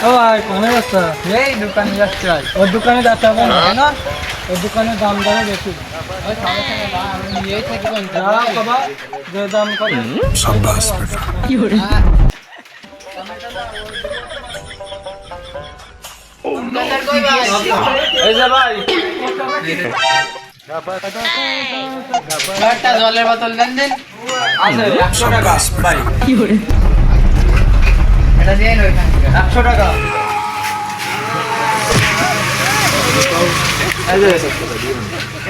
ও ভাই কোনে যাচ্ছে? এই দোকানে যাচ্ছে ভাই। ওর দোকানে যাচ্ছে হবে না? ওর দোকানের দাম দামে বেশি। ওই সমস্যা নেই ভাই, আমি নিয়েই থাকি কোনটা যা বাবা, যে দাম করে शाबाश बेटा এই যে ভাই একটা জলের বোতল দেন দিন। আছে 100 টাকা ভাই, এটা দিয়ে নয় এখান থেকে। 100 টাকা। এই যে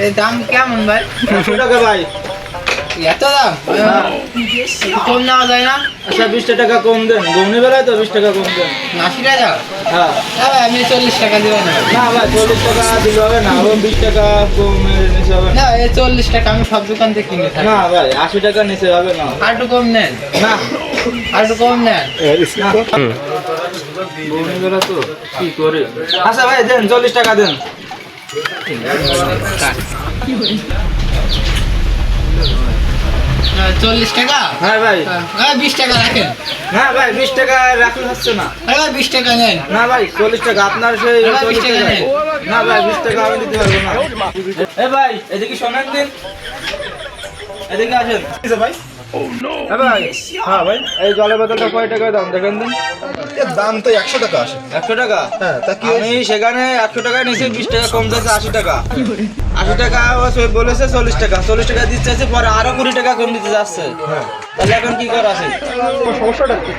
এই দাম কেমন ভাই? 100 টাকা ভাই। এত দাম? একটু কম নেওয়া যায় না? আচ্ছা 20 টাকা কম দেন, গৌনি বেলায় তো 20 টাকা কম দেন। 80 টাকা? হ্যাঁ না ভাই, আমি 40 টাকা দিব না। না ভাই 40 টাকা দিলে হবে না, আরো 20 টাকা কমে নিচে হবে না। না, এই 40 টাকা আমি সব দোকান থেকে কিনে থাকি। না ভাই 80 টাকা নিচে হবে না। আর একটু কম নেন, না আর একটু কম নেন। গৌনি বেলা তো কি করে। আচ্ছা ভাই দেন 40 টাকা দেন। 40 টাকা? হ্যাঁ ভাই। হ্যাঁ 20 টাকা রাখেন। না ভাই 20 টাকা রাখলে হচ্ছে না। এবার 20 টাকা নেন। না ভাই 40 টাকা আপনার সেই এবার 20 40 টাকা টাকা। নেন। না ভাই 20 টাকা আমি দিতে পারবো না। এ ভাই এদিকে শোনেন দিন, এদিকে আসেন। ভাই এ ভাই হ্যাঁ ভাই এই জলের বোতলটা কয় টাকা দাম দেখেন দিন। এর দাম তো 100 টাকা আসে 100 টাকা? হ্যাঁ তা কি আমি সেখানে 100 টাকা নিয়েছি, 20 টাকা কম দিয়েছে 80 টাকা। 80 টাকা ও সে বলেছে 40 টাকা, 40 টাকা দিতে চাইছে, পরে আরো 20 টাকা কম দিতে যাচ্ছে। হ্যাঁ তাহলে এখন কি করা আছে? সমস্যাটা কি?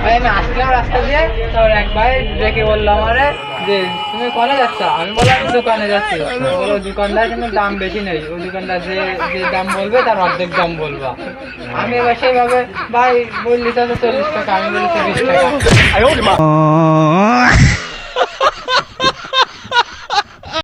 ভাই আমি আসলাম রাস্তা দিয়ে, তারপর এক ভাই ডেকে বললো আমারে যে তুমি কোনে যাচ্ছ? আমি বললাম আমি দোকানে যাচ্ছি। বললো দোকানদার কিন্তু দাম বেশি নেই, ওই দোকানদার যে যে দাম বলবে তার অর্ধেক দাম বলবা। আমি এবার সেইভাবে ভাই বললি তো 40 টাকা, আমি বলেছি 20 টাকা।